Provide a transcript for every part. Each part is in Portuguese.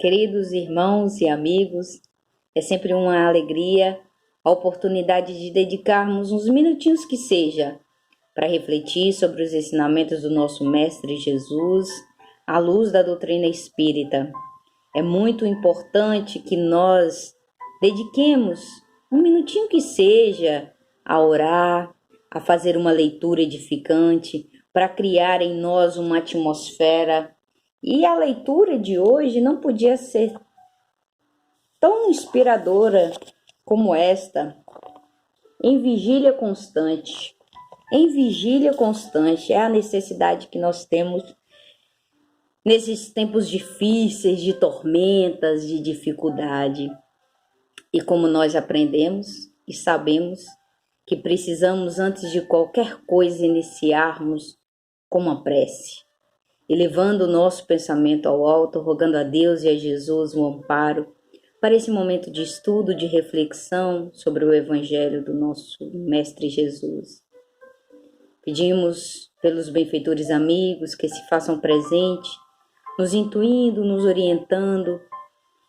Queridos irmãos e amigos, é sempre uma alegria a oportunidade de dedicarmos uns minutinhos que seja para refletir sobre os ensinamentos do nosso Mestre Jesus à luz da doutrina espírita. É muito importante que nós dediquemos um minutinho que seja a orar, a fazer uma leitura edificante, para criar em nós uma atmosfera. E a leitura de hoje não podia ser tão inspiradora como esta. Em vigília constante. Em vigília constante é a necessidade que nós temos nesses tempos difíceis, de tormentas, de dificuldade. E como nós aprendemos e sabemos que precisamos, antes de qualquer coisa, iniciarmos com uma prece, elevando o nosso pensamento ao alto, rogando a Deus e a Jesus um amparo para esse momento de estudo, de reflexão sobre o Evangelho do nosso Mestre Jesus. Pedimos pelos benfeitores amigos que se façam presente, nos intuindo, nos orientando,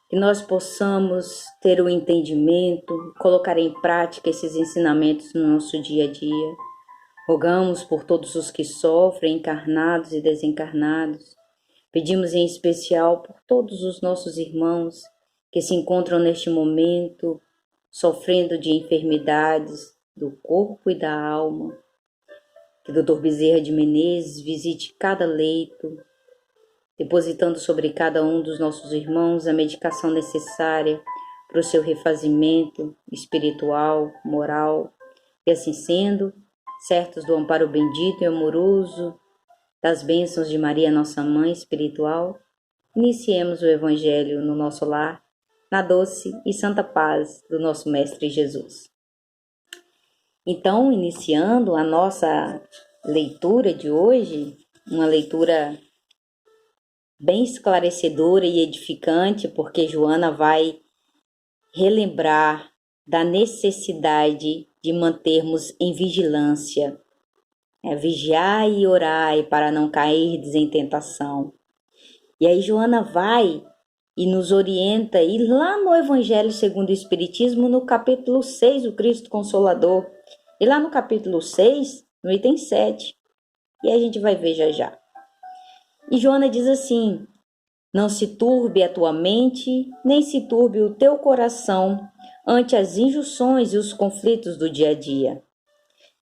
que nós possamos ter o entendimento, colocar em prática esses ensinamentos no nosso dia a dia. Rogamos por todos os que sofrem, encarnados e desencarnados. Pedimos em especial por todos os nossos irmãos que se encontram neste momento sofrendo de enfermidades do corpo e da alma. Que o Dr. Bezerra de Menezes visite cada leito, depositando sobre cada um dos nossos irmãos a medicação necessária para o seu refazimento espiritual, moral, e assim sendo, certos do amparo bendito e amoroso das bênçãos de Maria, nossa Mãe espiritual, iniciemos o Evangelho no nosso lar, na doce e santa paz do nosso Mestre Jesus. Então, iniciando a nossa leitura de hoje, uma leitura bem esclarecedora e edificante, porque Joana vai relembrar da necessidade de mantermos em vigilância, vigiai e orai para não cairdes em tentação. E aí Joana vai e nos orienta, e lá no Evangelho segundo o Espiritismo, no capítulo 6, o Cristo Consolador, e lá no capítulo 6, no item 7, e a gente vai ver já já. E Joana diz assim: não se turbe a tua mente, nem se turbe o teu coração ante as injunções e os conflitos do dia a dia.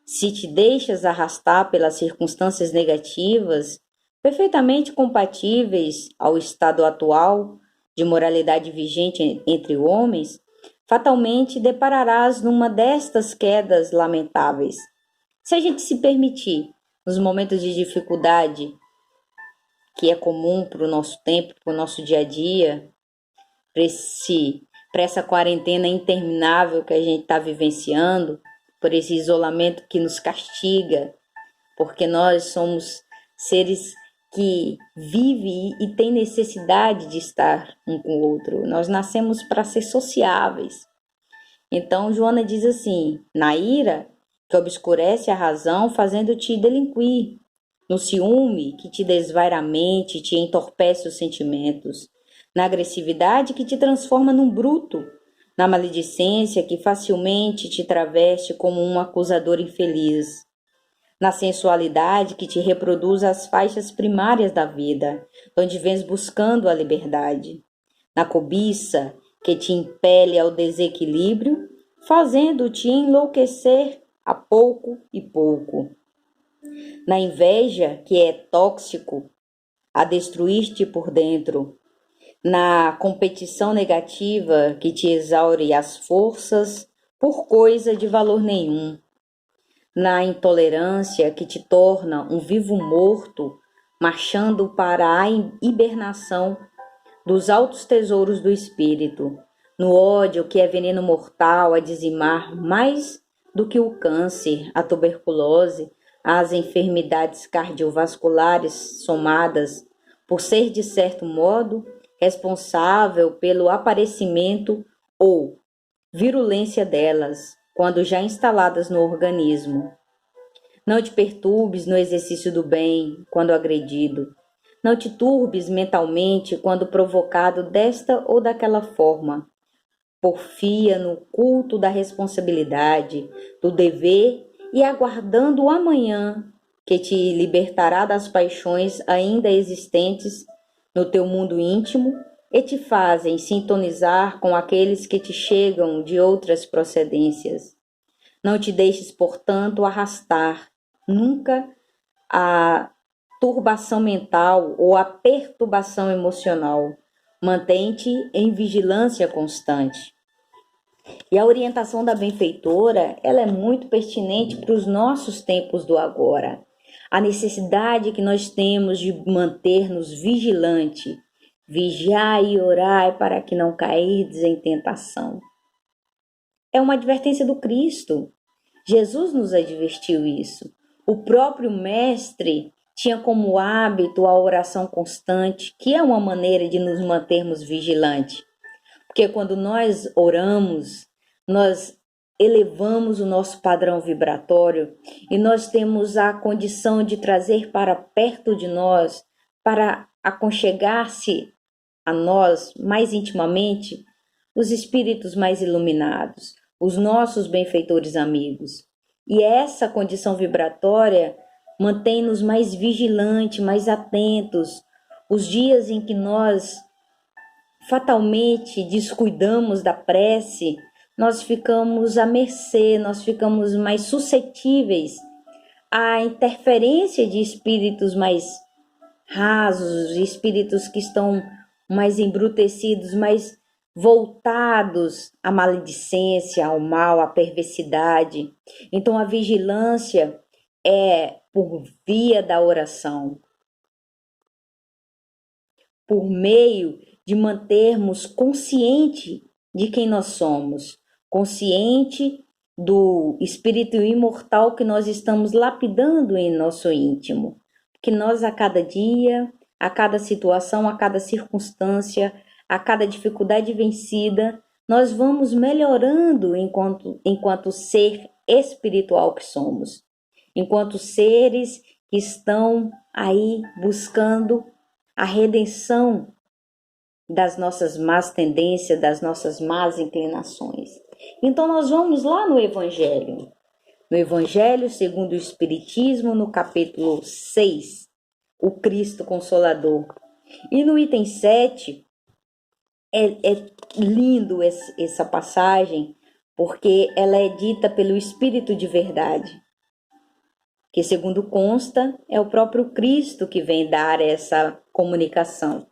Se te deixas arrastar pelas circunstâncias negativas, perfeitamente compatíveis ao estado atual de moralidade vigente entre homens, fatalmente depararás numa destas quedas lamentáveis. Se a gente se permitir, nos momentos de dificuldade, que é comum para o nosso tempo, para o nosso dia a dia, para essa quarentena interminável que a gente está vivenciando, por esse isolamento que nos castiga, porque nós somos seres que vivem e têm necessidade de estar um com o outro. Nós nascemos para ser sociáveis. Então, Joana diz assim: na ira, que obscurece a razão, fazendo-te delinquir, no ciúme, que te desvaira a mente e te entorpece os sentimentos, na agressividade, que te transforma num bruto, na maledicência, que facilmente te traveste como um acusador infeliz, na sensualidade, que te reproduz as faixas primárias da vida, onde vens buscando a liberdade, na cobiça, que te impele ao desequilíbrio, fazendo-te enlouquecer a pouco e pouco, na inveja, que é tóxico, a destruir-te por dentro, na competição negativa, que te exaure as forças por coisa de valor nenhum, na intolerância, que te torna um vivo morto, marchando para a hibernação dos altos tesouros do espírito, no ódio, que é veneno mortal a dizimar mais do que o câncer, a tuberculose, as enfermidades cardiovasculares somadas, por ser, de certo modo, responsável pelo aparecimento ou virulência delas, quando já instaladas no organismo. Não te perturbes no exercício do bem, quando agredido. Não te turbes mentalmente quando provocado desta ou daquela forma. Porfia no culto da responsabilidade, do dever e aguardando o amanhã, que te libertará das paixões ainda existentes no teu mundo íntimo e te fazem sintonizar com aqueles que te chegam de outras procedências. Não te deixes, portanto, arrastar nunca a turbação mental ou a perturbação emocional. Mantém-te em vigilância constante. E a orientação da benfeitora, ela é muito pertinente para os nossos tempos do agora. A necessidade que nós temos de manter-nos vigilante, vigiai e orai para que não cairdes em tentação. É uma advertência do Cristo. Jesus nos advertiu isso. O próprio Mestre tinha como hábito a oração constante, que é uma maneira de nos mantermos vigilantes. Porque quando nós oramos, nós elevamos o nosso padrão vibratório e nós temos a condição de trazer para perto de nós, para aconchegar-se a nós mais intimamente, os espíritos mais iluminados, os nossos benfeitores amigos. E essa condição vibratória mantém-nos mais vigilantes, mais atentos. Os dias em que nós fatalmente descuidamos da prece, nós ficamos à mercê, nós ficamos mais suscetíveis à interferência de espíritos mais rasos, espíritos que estão mais embrutecidos, mais voltados à maledicência, ao mal, à perversidade. Então a vigilância é por via da oração, por meio de mantermos consciente de quem nós somos, consciente do espírito imortal que nós estamos lapidando em nosso íntimo, que nós a cada dia, a cada situação, a cada circunstância, a cada dificuldade vencida, nós vamos melhorando enquanto ser espiritual que somos, enquanto seres que estão aí buscando a redenção das nossas más tendências, das nossas más inclinações. Então nós vamos lá no Evangelho segundo o Espiritismo, no capítulo 6, o Cristo Consolador. E no item 7, é lindo essa passagem, porque ela é dita pelo Espírito de verdade, que segundo consta, é o próprio Cristo que vem dar essa comunicação.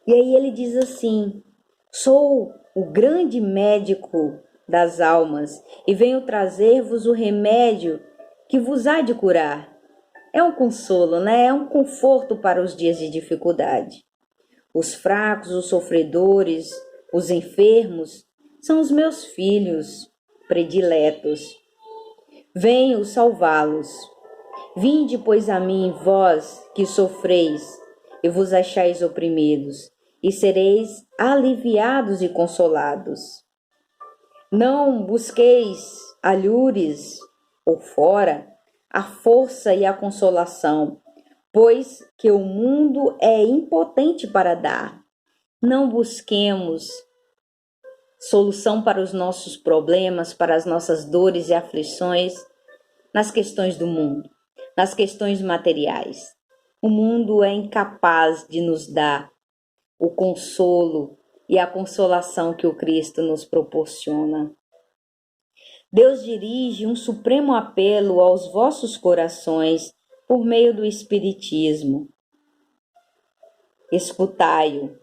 E aí ele diz assim: sou o grande médico das almas e venho trazer-vos o remédio que vos há de curar. É um consolo, né? É um conforto para os dias de dificuldade. Os fracos, os sofredores, os enfermos são os meus filhos prediletos. Venho salvá-los. Vinde, pois, a mim, vós que sofreis e vos achais oprimidos, e sereis aliviados e consolados. Não busqueis alhures ou fora a força e a consolação, pois que o mundo é impotente para dar. Não busquemos solução para os nossos problemas, para as nossas dores e aflições nas questões do mundo, nas questões materiais. O mundo é incapaz de nos dar o consolo e a consolação que o Cristo nos proporciona. Deus dirige um supremo apelo aos vossos corações por meio do Espiritismo. Escutai-o.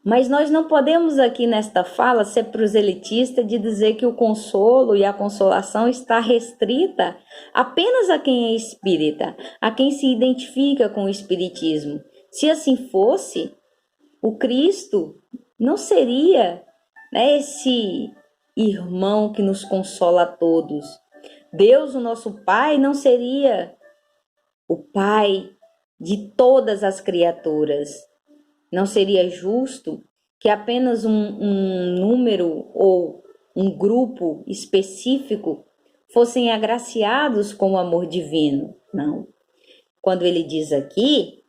Mas nós não podemos aqui nesta fala ser proselitista de dizer que o consolo e a consolação está restrita apenas a quem é espírita, a quem se identifica com o Espiritismo. Se assim fosse, o Cristo não seria, né, esse irmão que nos consola a todos. Deus, o nosso Pai, não seria o Pai de todas as criaturas. Não seria justo que apenas um número ou um grupo específico fossem agraciados com o amor divino. Não. Quando ele diz aqui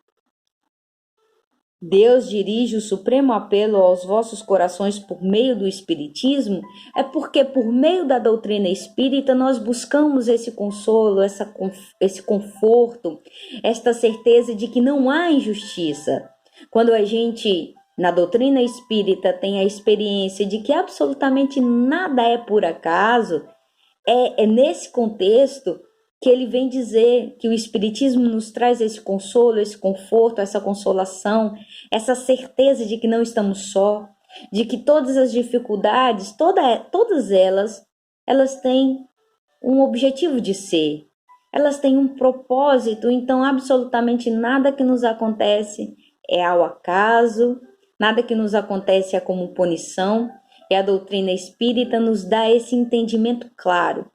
Deus dirige o supremo apelo aos vossos corações por meio do Espiritismo, é porque por meio da doutrina espírita nós buscamos esse consolo, esse conforto, esta certeza de que não há injustiça. Quando a gente, na doutrina espírita, tem a experiência de que absolutamente nada é por acaso, é nesse contexto que ele vem dizer que o Espiritismo nos traz esse consolo, esse conforto, essa consolação, essa certeza de que não estamos só, de que todas as dificuldades, todas elas têm um objetivo de ser, elas têm um propósito, então absolutamente nada que nos acontece é ao acaso, nada que nos acontece é como punição, e a doutrina espírita nos dá esse entendimento claro.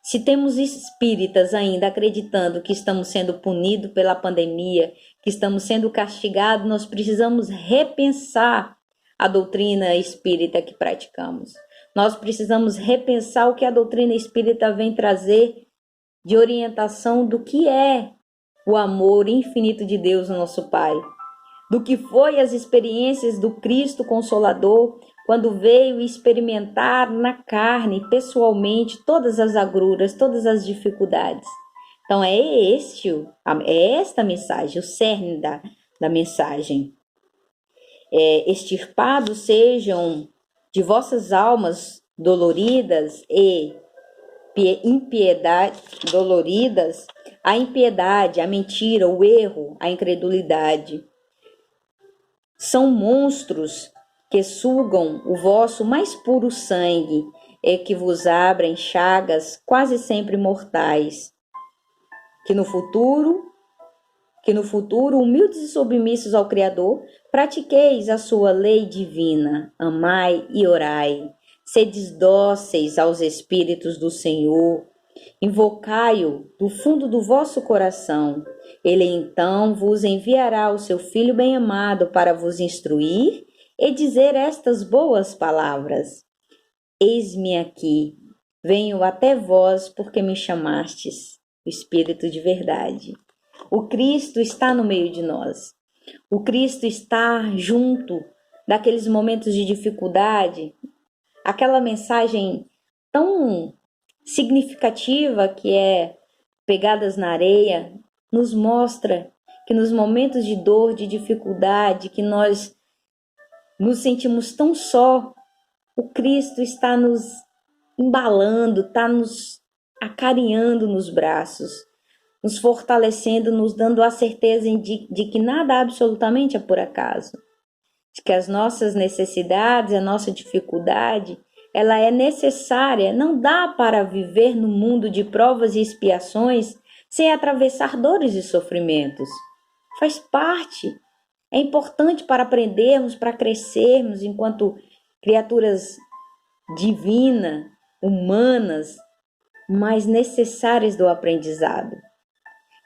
Se temos espíritas ainda acreditando que estamos sendo punidos pela pandemia, que estamos sendo castigados, nós precisamos repensar a doutrina espírita que praticamos. Nós precisamos repensar o que a doutrina espírita vem trazer de orientação do que é o amor infinito de Deus, nosso Pai, do que foi as experiências do Cristo Consolador, quando veio experimentar na carne, pessoalmente, todas as agruras, todas as dificuldades. Então é esta mensagem, o cerne da mensagem. Extirpados sejam de vossas almas doloridas e doloridas a impiedade, a mentira, o erro, a incredulidade. São monstros que sugam o vosso mais puro sangue e que vos abrem chagas quase sempre mortais. Que no futuro, humildes e submissos ao Criador, pratiqueis a sua lei divina, amai e orai, sedes dóceis aos Espíritos do Senhor, invocai-o do fundo do vosso coração. Ele então vos enviará o seu Filho bem-amado para vos instruir e dizer estas boas palavras. Eis-me aqui, venho até vós porque me chamastes, o Espírito de verdade. O Cristo está no meio de nós. O Cristo está junto daqueles momentos de dificuldade, aquela mensagem tão significativa que é Pegadas na Areia, nos mostra que nos momentos de dor, de dificuldade, que nós nos sentimos tão só, o Cristo está nos embalando, está nos acarinhando nos braços, nos fortalecendo, nos dando a certeza de que nada absolutamente é por acaso, de que as nossas necessidades, a nossa dificuldade, ela é necessária. Não dá para viver no mundo de provas e expiações sem atravessar dores e sofrimentos. Faz parte. É importante para aprendermos, para crescermos enquanto criaturas divinas, humanas, mas necessárias do aprendizado.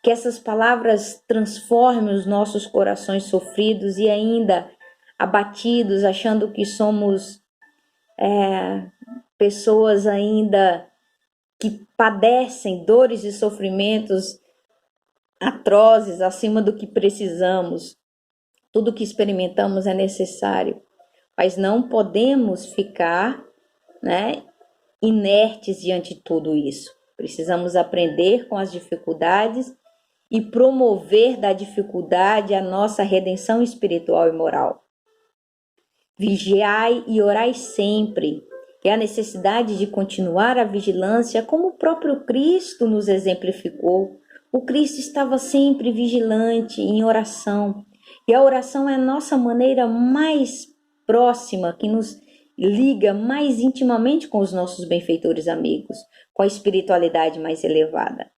Que essas palavras transformem os nossos corações sofridos e ainda abatidos, achando que somos pessoas ainda que padecem dores e sofrimentos atrozes acima do que precisamos. Tudo que experimentamos é necessário, mas não podemos ficar, inertes diante de tudo isso. Precisamos aprender com as dificuldades e promover da dificuldade a nossa redenção espiritual e moral. Vigiai e orai sempre. É a necessidade de continuar a vigilância, como o próprio Cristo nos exemplificou. O Cristo estava sempre vigilante em oração. E a oração é a nossa maneira mais próxima, que nos liga mais intimamente com os nossos benfeitores amigos, com a espiritualidade mais elevada.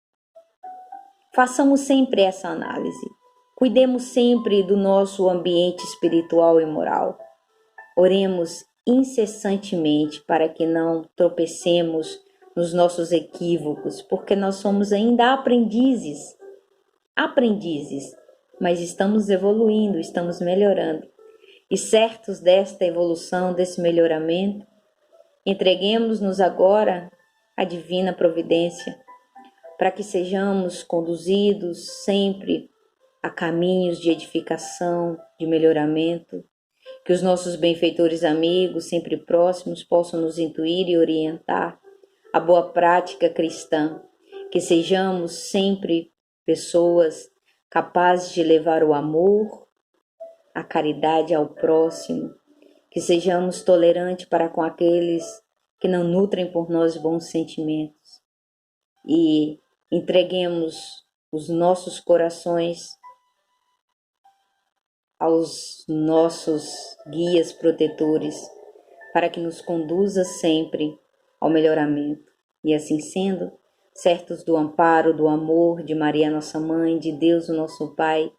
Façamos sempre essa análise. Cuidemos sempre do nosso ambiente espiritual e moral. Oremos incessantemente para que não tropecemos nos nossos equívocos, porque nós somos ainda aprendizes, mas estamos evoluindo, estamos melhorando. E certos desta evolução, desse melhoramento, entreguemos-nos agora à divina providência, para que sejamos conduzidos sempre a caminhos de edificação, de melhoramento, que os nossos benfeitores amigos, sempre próximos, possam nos intuir e orientar a boa prática cristã, que sejamos sempre pessoas capazes de levar o amor, a caridade ao próximo, que sejamos tolerantes para com aqueles que não nutrem por nós bons sentimentos e entreguemos os nossos corações aos nossos guias protetores para que nos conduza sempre ao melhoramento. E assim sendo, certos do amparo, do amor de Maria nossa Mãe, de Deus o nosso Pai,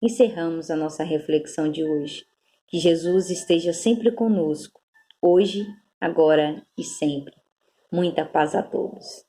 encerramos a nossa reflexão de hoje. Que Jesus esteja sempre conosco, hoje, agora e sempre. Muita paz a todos.